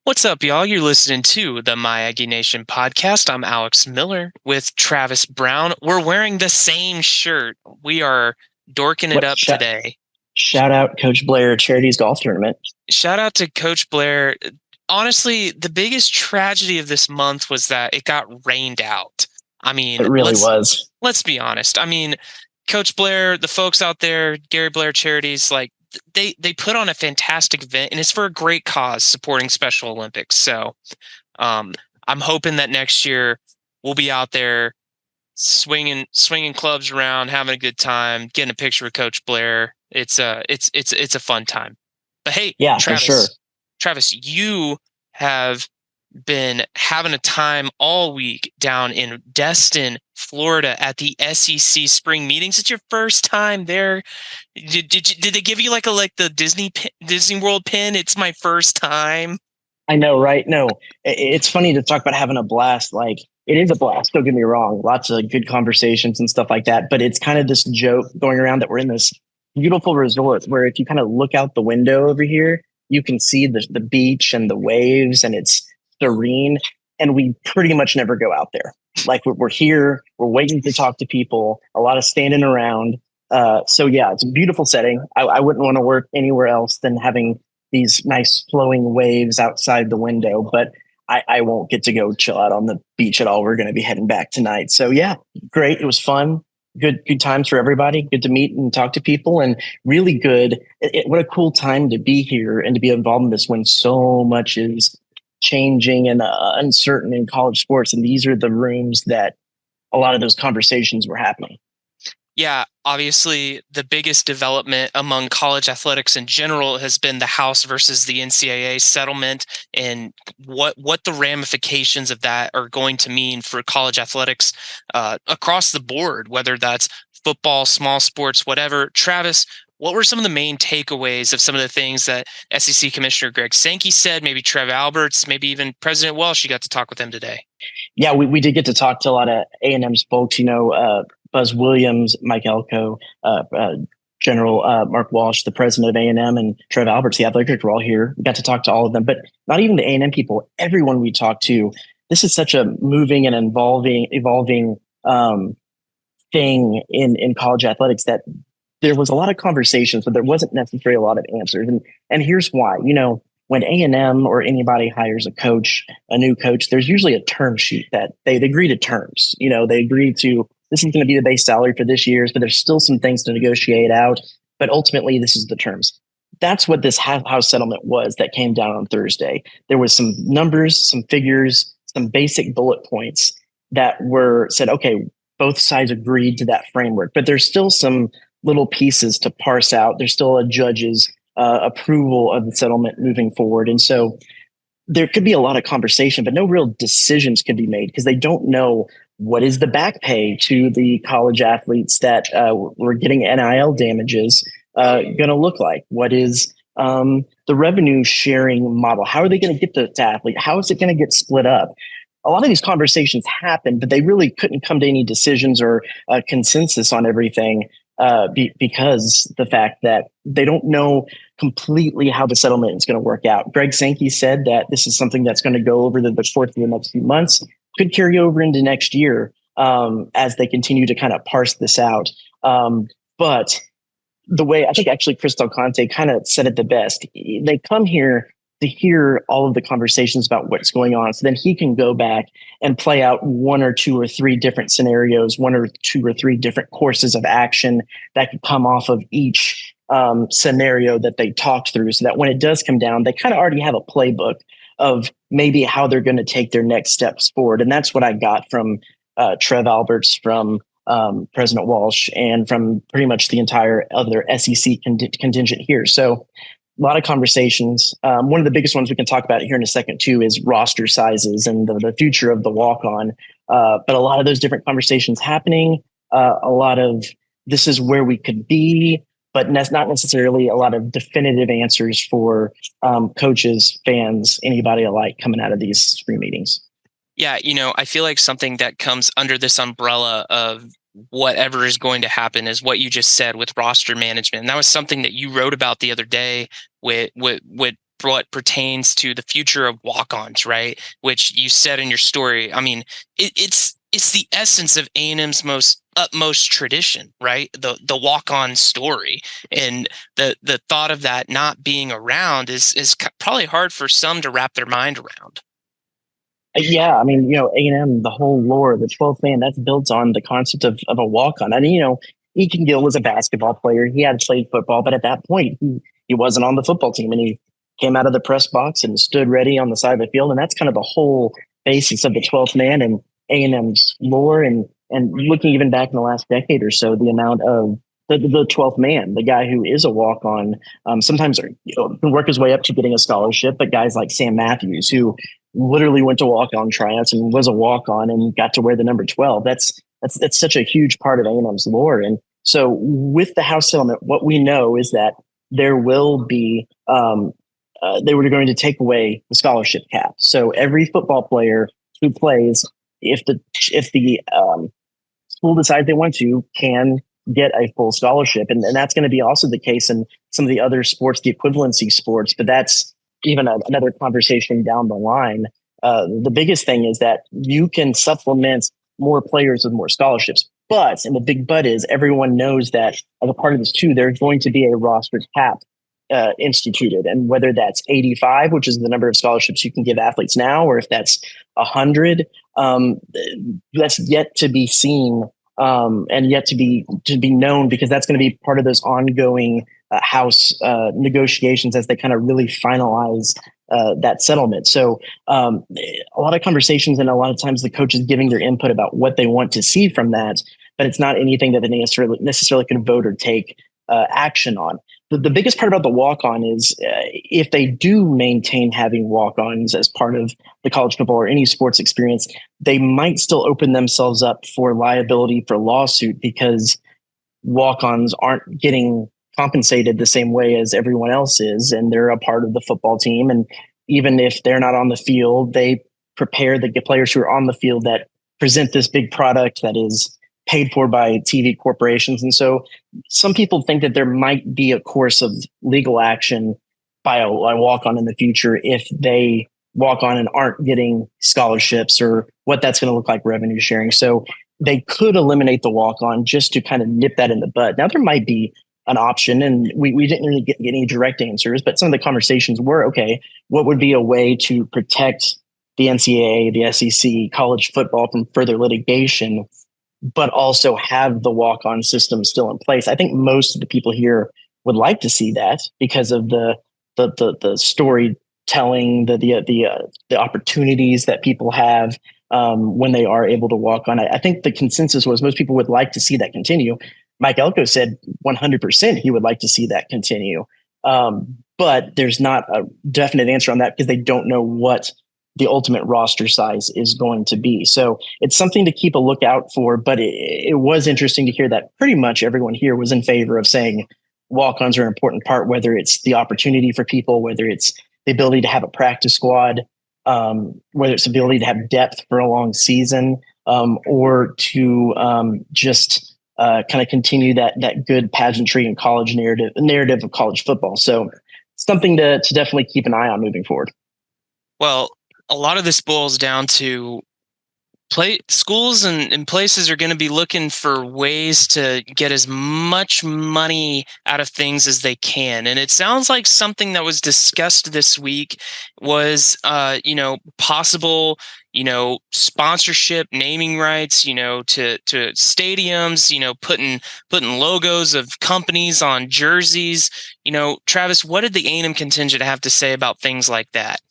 What's up, y'all? You're listening to the My Aggie Nation podcast. I'm Alex Miller with Travis Brown. We're wearing the same shirt. We are dorking it What up today. shout out Coach Blair Charities Golf Tournament. Shout out to Coach Blair. Honestly, the biggest tragedy of this month was that it got rained out. I mean, It really was. let's be honest. I mean, Coach Blair, the folks out there, Gary Blair Charities, like they put on a fantastic event, and it's for a great cause, supporting Special Olympics. So, I'm hoping that next year we'll be out there swinging clubs around, having a good time, getting a picture with Coach Blair. It's a fun time. But hey, Yeah, for sure. Travis, you have been having a time all week down in Destin, Florida at the SEC spring meetings. It's your first time there. Did they give you like the Disney World pin? It's my first time. I know, right? No, it's funny to talk about having a blast. Like, it is a blast. Don't get me wrong. Lots of good conversations and stuff like that. But it's kind of this joke going around that we're in this beautiful resort where if you kind of look out the window over here, you can see the beach and the waves, and it's serene. And we pretty much never go out there. Like, we're here, we're waiting to talk to people, a lot of standing around. So yeah, it's a beautiful setting. I wouldn't want to work anywhere else than having these nice flowing waves outside the window, but I won't get to go chill out on the beach at all. We're going to be heading back tonight. So yeah, great. It was fun. Good times for everybody. Good to meet and talk to people, and really good. What a cool time to be here and to be involved in this when so much is changing and uncertain in college sports. And these are the rooms that a lot of those conversations were happening. Yeah, obviously the biggest development among college athletics in general has been the House versus the NCAA settlement, and what the ramifications of that are going to mean for college athletics across the board, whether that's football, small sports, whatever. Travis, what were some of the main takeaways of some of the things that SEC Commissioner Greg Sankey said, maybe Trev Alberts, maybe even President Welsh? You got to talk with him today. Yeah, we did get to talk to a lot of A&M's folks, Buzz Williams, Mike Elko, General Mark Walsh, the president of A&M, and Trev Alberts, the athletic director, were all here. We got to talk to all of them, but not even the A&M people. Everyone we talked to. This is such a moving and evolving thing in college athletics that there was a lot of conversations, but there wasn't necessarily a lot of answers. And here's why. When A&M or anybody hires a new coach, there's usually a term sheet that they agree to terms. They agree to, this is going to be the base salary for this year's, but there's still some things to negotiate out. But ultimately, this is the terms. That's what this house settlement was that came down on Thursday. There was some numbers, some figures, some basic bullet points that were said, okay, both sides agreed to that framework, but there's still some little pieces to parse out. There's still a judge's approval of the settlement moving forward. And so there could be a lot of conversation, but no real decisions can be made because they don't know what is the back pay to the college athletes that were getting NIL damages going to look like? What is the revenue sharing model? How are they going to get the athlete? How is it going to get split up? A lot of these conversations happened, but they really couldn't come to any decisions or consensus on everything because the fact that they don't know completely how the settlement is going to work out. Greg Sankey said that this is something that's going to go over the course of the next few months, could carry over into next year as they continue to kind of parse this out. But the way I think actually Chris Del Conte kind of said it the best, they come here to hear all of the conversations about what's going on. So then he can go back and play out one or two or three different scenarios, one or two or three different courses of action that could come off of each scenario that they talked through, so that when it does come down, they kind of already have a playbook of maybe how they're going to take their next steps forward. And that's what I got from Trev Alberts, from President Walsh, and from pretty much the entire other SEC contingent here. So a lot of conversations. One of the biggest ones we can talk about here in a second too is roster sizes and the future of the walk-on. But a lot of those different conversations happening, a lot of this is where we could be, but not necessarily a lot of definitive answers for coaches, fans, anybody alike coming out of these spring meetings. Yeah, I feel like something that comes under this umbrella of whatever is going to happen is what you just said with roster management. And that was something that you wrote about the other day with what pertains to the future of walk-ons, right? Which you said in your story. I mean, it's the essence of A&M's most utmost tradition, right? The walk-on story, and the thought of that not being around is probably hard for some to wrap their mind around. Yeah, I mean, A&M, the whole lore, the 12th man, that's built on the concept of a walk on. And, Eakin Gill was a basketball player. He had played football, but at that point, he wasn't on the football team. And he came out of the press box and stood ready on the side of the field. And that's kind of the whole basis of the 12th man and A&M's lore. And looking even back in the last decade or so, the amount of the 12th man, the guy who is a walk on, sometimes can work his way up to getting a scholarship. But guys like Sam Matthews, who literally went to walk on tryouts and was a walk on and got to wear the number 12. That's such a huge part of A&M's lore. And so with the House settlement, what we know is that there will be, they were going to take away the scholarship cap. So every football player who plays, if the school decides they want to, can get a full scholarship. And that's going to be also the case in some of the other sports, the equivalency sports, but that's even another conversation down the line. The biggest thing is that you can supplement more players with more scholarships. But, and the big but is, everyone knows that as a part of this too, there's going to be a roster cap instituted. And whether that's 85, which is the number of scholarships you can give athletes now, or if that's 100, that's yet to be seen, and yet to be known, because that's going to be part of those ongoing House negotiations as they kind of really finalize that settlement. So a lot of conversations, and a lot of times the coaches giving their input about what they want to see from that, but it's not anything that they necessarily can vote or take action on. The biggest part about the walk-on is if they do maintain having walk-ons as part of the college football or any sports experience, they might still open themselves up for liability for lawsuit, because walk-ons aren't getting compensated the same way as everyone else is, and they're a part of the football team. And even if they're not on the field, they prepare the players who are on the field that present this big product that is paid for by TV corporations. And so some people think that there might be a course of legal action by a walk-on in the future if they walk on and aren't getting scholarships, or what that's going to look like revenue sharing. So they could eliminate the walk-on just to kind of nip that in the bud. Now, there might be an option, and we didn't really get any direct answers, but some of the conversations were, okay, what would be a way to protect the NCAA, the SEC, college football from further litigation, but also have the walk-on system still in place? I think most of the people here would like to see that because of the storytelling, the opportunities that people have when they are able to walk on. I think the consensus was most people would like to see that continue. Mike Elko said 100% he would like to see that continue. But there's not a definite answer on that because they don't know what the ultimate roster size is going to be. So it's something to keep a lookout for, but it was interesting to hear that pretty much everyone here was in favor of saying walk-ons are an important part, whether it's the opportunity for people, whether it's the ability to have a practice squad, whether it's the ability to have depth for a long season, or to just kind of continue that good pageantry and college narrative of college football. So something to definitely keep an eye on moving forward. Well, a lot of this boils down to schools and places are going to be looking for ways to get as much money out of things as they can. And it sounds like something that was discussed this week was, possible, sponsorship, naming rights, to stadiums, putting logos of companies on jerseys. Travis, what did the A&M contingent have to say about things like that?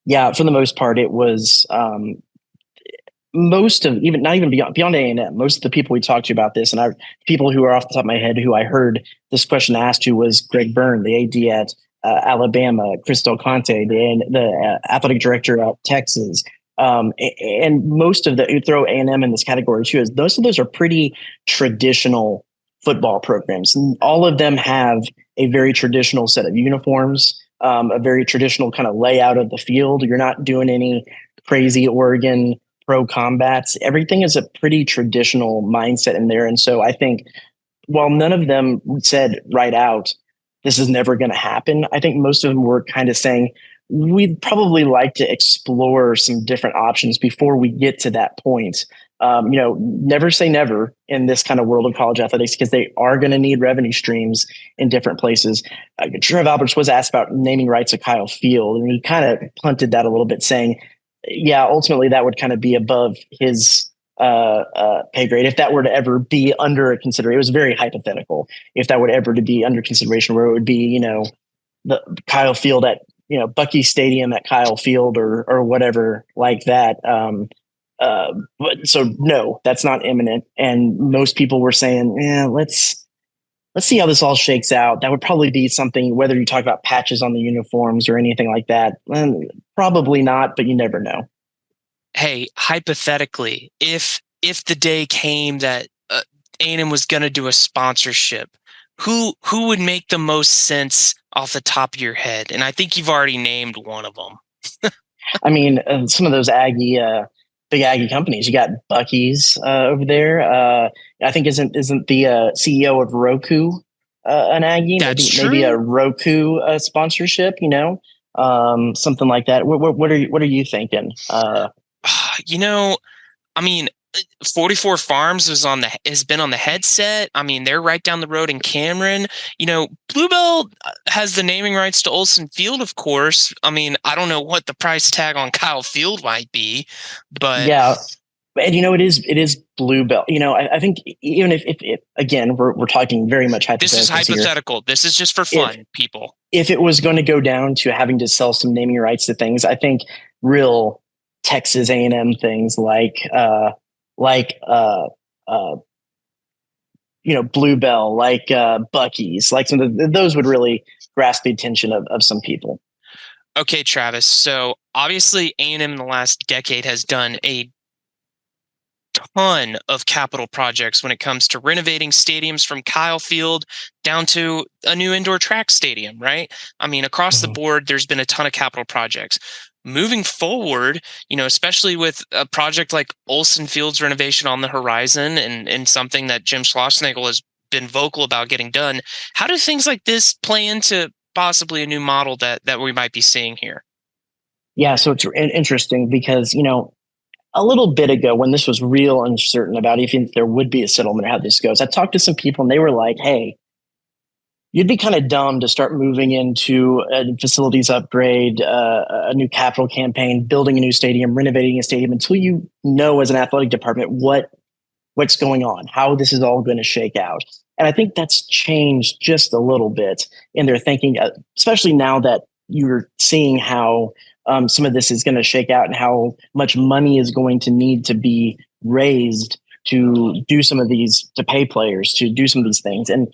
Yeah, for the most part, it was most of not even beyond A&M. Most of the people we talked to about this, and people who are off the top of my head who I heard this question asked to, was Greg Byrne, the AD at Alabama, Chris Del Conte, the athletic director at Texas, and most of you throw A&M in this category too, as most of those are pretty traditional football programs, and all of them have a very traditional set of uniforms. A very traditional kind of layout of the field. You're not doing any crazy Oregon pro combats. Everything is a pretty traditional mindset in there. And so I think while none of them said right out, this is never going to happen. I think most of them were kind of saying, we'd probably like to explore some different options before we get to that point. Never say never in this kind of world of college athletics because they are going to need revenue streams in different places. Trev Alberts was asked about naming rights of Kyle Field, and he kind of punted that a little bit, saying, yeah, ultimately that would kind of be above his pay grade if that were to ever be under a consideration. It was very hypothetical if that would ever to be under consideration, where it would be, the Kyle Field at Bucky Stadium at Kyle Field or whatever like that. But so no, that's not imminent. And most people were saying, yeah, let's see how this all shakes out. That would probably be something, whether you talk about patches on the uniforms or anything like that. Probably not, but you never know. Hey, hypothetically, if the day came that A&M was going to do a sponsorship, who would make the most sense off the top of your head? And I think you've already named one of them. I mean, some of those big Aggie companies. You got Bucky's over there. I think isn't the CEO of Roku an Aggie? That's true. Maybe a Roku sponsorship. Something like that. What are you thinking? I mean, 44 Farms has been on the headset. I mean, they're right down the road in Cameron. Bluebell has the naming rights to Olsen Field, of course. I mean, I don't know what the price tag on Kyle Field might be, but yeah. And it is Bluebell. I think even if again we're talking very much hypothetical. This is hypothetical. This is just for fun, people. If it was going to go down to having to sell some naming rights to things, I think real Texas A&M things like Bluebell, like Bucky's, like some of those would really grasp the attention of some people. Okay, Travis. So obviously A&M in the last decade has done a ton of capital projects when it comes to renovating stadiums, from Kyle Field down to a new indoor track stadium, right? I mean, across the board, there's been a ton of capital projects. Moving forward, especially with a project like Olsen Field's renovation on the horizon and something that Jim Schlossnagle has been vocal about getting done, how do things like this play into possibly a new model that we might be seeing here? Yeah, so it's interesting because, a little bit ago when this was real uncertain about if there would be a settlement or how this goes, I talked to some people and they were like, hey, you'd be kind of dumb to start moving into a facilities upgrade, a new capital campaign, building a new stadium, renovating a stadium until you know as an athletic department what's going on, how this is all going to shake out. And I think that's changed just a little bit in their thinking, especially now that you're seeing how some of this is going to shake out and how much money is going to need to be raised to do some of these, to pay players, to do some of these things. And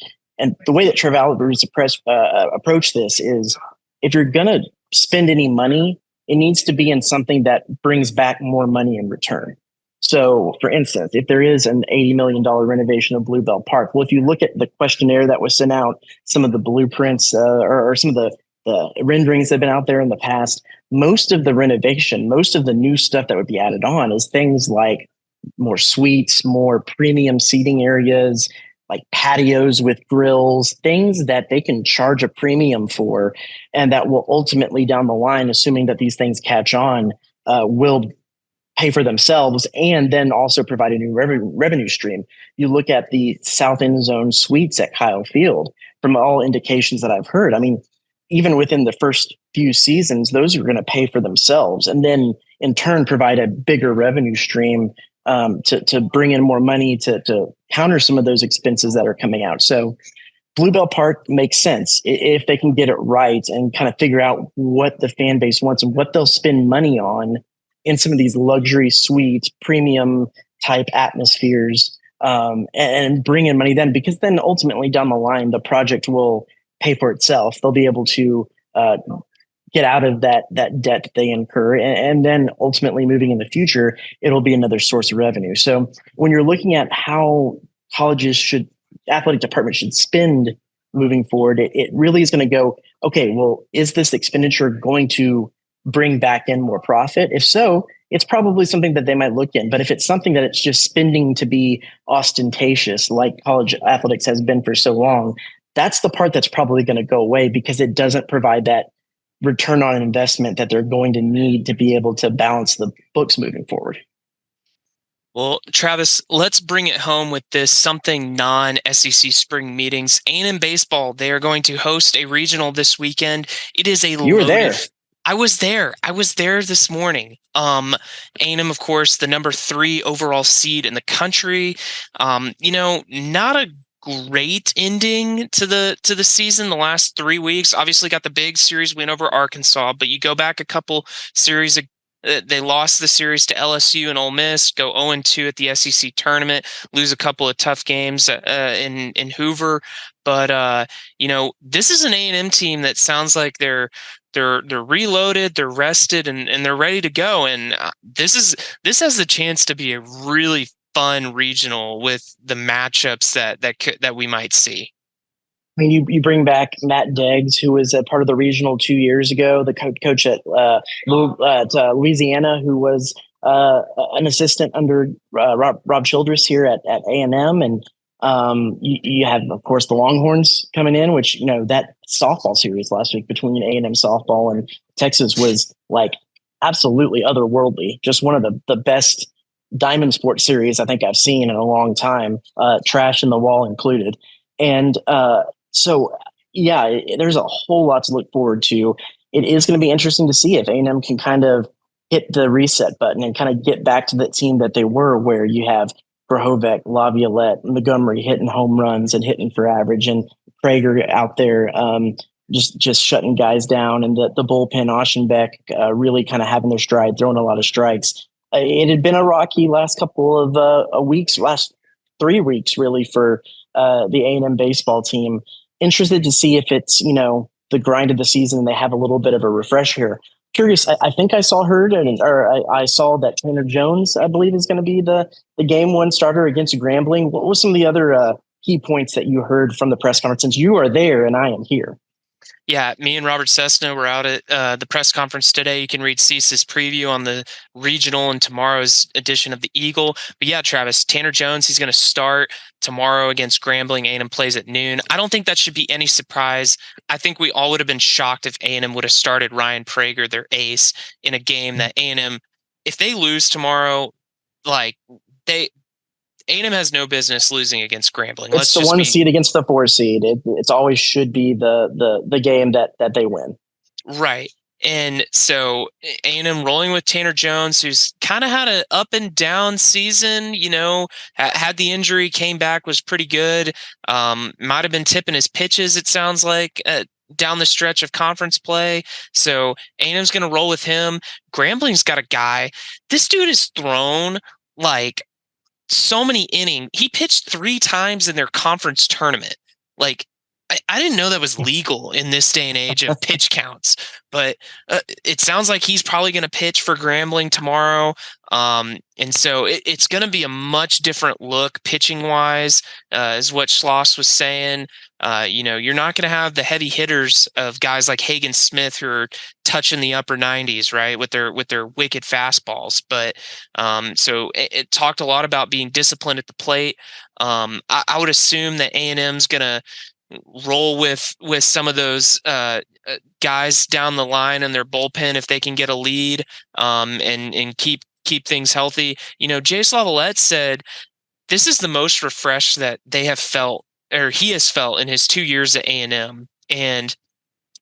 the way that Trev Alberts approach this is, if you're going to spend any money, it needs to be in something that brings back more money in return. So, for instance, if there is an $80 million renovation of Bluebell Park, well, if you look at the questionnaire that was sent out, some of the blueprints or some of the renderings that have been out there in the past, most of the renovation, most of the new stuff that would be added on is things like more suites, more premium seating areas, like patios with grills, things that they can charge a premium for, and that will ultimately down the line, assuming that these things catch on, will pay for themselves and then also provide a new revenue stream. You look at the South End Zone suites at Kyle Field, from all indications that I've heard, I mean, even within the first few seasons, those are going to pay for themselves and then in turn provide a bigger revenue stream to bring in more money to counter some of those expenses that are coming out. So Bluebell Park makes sense if they can get it right and kind of figure out what the fan base wants and what they'll spend money on in some of these luxury suites, premium type atmospheres, and bring in money then, because then ultimately down the line, the project will pay for itself. They'll be able to get out of that debt that they incur, and then ultimately moving in the future, it'll be another source of revenue. So when you're looking at how athletic departments should spend moving forward, it really is going to go, okay, well, is this expenditure going to bring back in more profit? If so, it's probably something that they might look in. But if it's something that it's just spending to be ostentatious, like college athletics has been for so long, that's the part that's probably going to go away because it doesn't provide that return on investment that they're going to need to be able to balance the books moving forward. Well, Travis, let's bring it home with this something non-SEC spring meetings. A&M baseball, they are going to host a regional this weekend. It is a You were loaded. there. I was there. I was there this morning. A&M, of course, the number 3 overall seed in the country. Not a great ending to the season. The last 3 weeks, obviously, got the big series win over Arkansas, but you go back a couple series they lost the series to LSU and Ole Miss, go 0-2 at the SEC tournament, lose a couple of tough games in Hoover. But this is an A&M team that sounds like they're reloaded, they're rested, and they're ready to go. And this has the chance to be a really fun regional with the matchups that we might see. I mean, you bring back Matt Deggs, who was a part of the regional 2 years ago, the coach at Louisiana, who was an assistant under Rob Childress here at A&M. And you have, of course, the Longhorns coming in, which, that softball series last week between A&M softball and Texas was like absolutely otherworldly. Just one of the best diamond sports series I think I've seen in a long time, trash in the wall included. And so, yeah, there's a whole lot to look forward to. It is going to be interesting to see if A&M can kind of hit the reset button and kind of get back to that team that they were, where you have Verhovek, Laviolette, Montgomery hitting home runs and hitting for average, and Prager out there just shutting guys down, and the bullpen, Oschenbeck, really kind of having their stride, throwing a lot of strikes. It had been a rocky last couple of weeks, last 3 weeks, really, for the A&M baseball team. Interested to see if it's, the grind of the season and they have a little bit of a refresh here. Curious, I think I saw that Tanner Jones, I believe, is going to be the game one starter against Grambling. What were some of the other key points that you heard from the press conference, since you are there and I am here? Yeah, me and Robert Cessna were out at the press conference today. You can read Cease's preview on the regional and tomorrow's edition of the Eagle. But yeah, Travis, Tanner Jones, he's going to start tomorrow against Grambling. A&M plays at noon. I don't think that should be any surprise. I think we all would have been shocked if A&M would have started Ryan Prager, their ace, in a game that A&M, if they lose tomorrow, like A&M has no business losing against Grambling. It's Let's the just one be seed against the 4 seed. It's always should be the game that they win. right. And so A&M rolling with Tanner Jones, who's kind of had an up and down season, had the injury, came back, was pretty good. Might have been tipping his pitches, it sounds like, down the stretch of conference play. So A&M's going to roll with him. Grambling's got a guy. This dude has thrown like so many innings. He pitched 3 times in their conference tournament. Like, I didn't know that was legal in this day and age of pitch counts, but it sounds like he's probably going to pitch for Grambling tomorrow. And so it's going to be a much different look pitching wise, is what Schloss was saying. You're not going to have the heavy hitters of guys like Hagen Smith who are touching the upper 90s, right, with their wicked fastballs. But so it talked a lot about being disciplined at the plate. I would assume that A&M's going to roll with some of those guys down the line in their bullpen if they can get a lead, and keep things healthy. Jay Laviolette said this is the most refreshed that they have felt, or he has felt, in his 2 years at A&M. And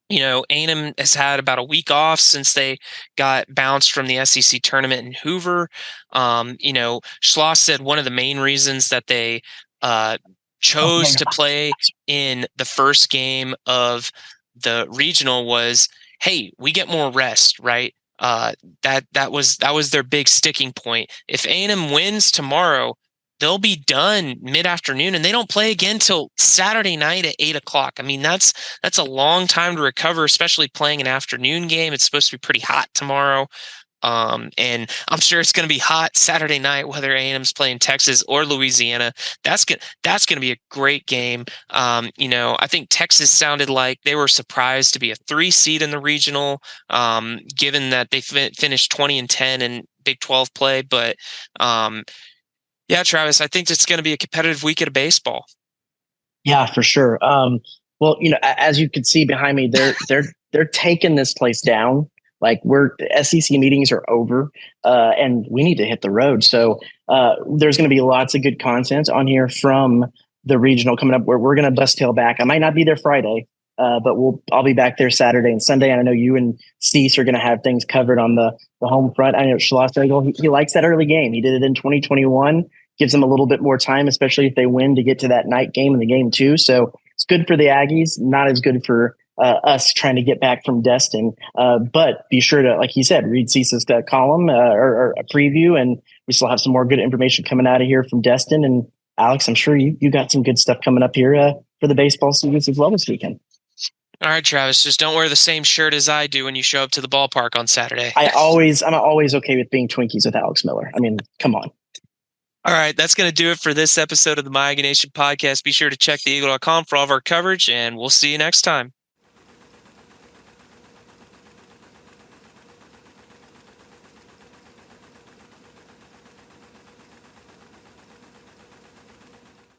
A&M has had about a week off since they got bounced from the SEC tournament in Hoover. Schloss said one of the main reasons that they chose to play in the first game of the regional was, hey, we get more rest, right? That was their big sticking point. If A&M wins tomorrow, they'll be done mid-afternoon, and they don't play again till Saturday night at 8:00. I mean, that's a long time to recover, especially playing an afternoon game. It's supposed to be pretty hot tomorrow. And I'm sure it's going to be hot Saturday night, whether A&M's playing Texas or Louisiana. That's going to be a great game. I think Texas sounded like they were surprised to be a 3 seed in the regional, given that they finished 20-10 in Big 12 play. But yeah, Travis, I think it's going to be a competitive weekend of baseball. Yeah, for sure. Well, as you can see behind me, they're taking this place down. Like SEC meetings are over, and we need to hit the road. So there's going to be lots of good content on here from the regional coming up. Where we're going to bust tail back. I might not be there Friday, but I'll be back there Saturday and Sunday. And I know you and Cease are going to have things covered on the home front. I know Schlosser, he likes that early game. He did it in 2021. Gives them a little bit more time, especially if they win, to get to that night game and the game too. So it's good for the Aggies, not as good for us trying to get back from Destin. But be sure to, like you said, read Cease's column or a preview, and we still have some more good information coming out of here from Destin. And Alex, I'm sure you got some good stuff coming up here for the baseball students as well this weekend. All right, Travis, just don't wear the same shirt as I do when you show up to the ballpark on Saturday. I'm always okay with being Twinkies with Alex Miller. I mean, come on. All right, that's going to do it for this episode of the My Aggie Nation podcast. Be sure to check the Eagle.com for all of our coverage, and we'll see you next time.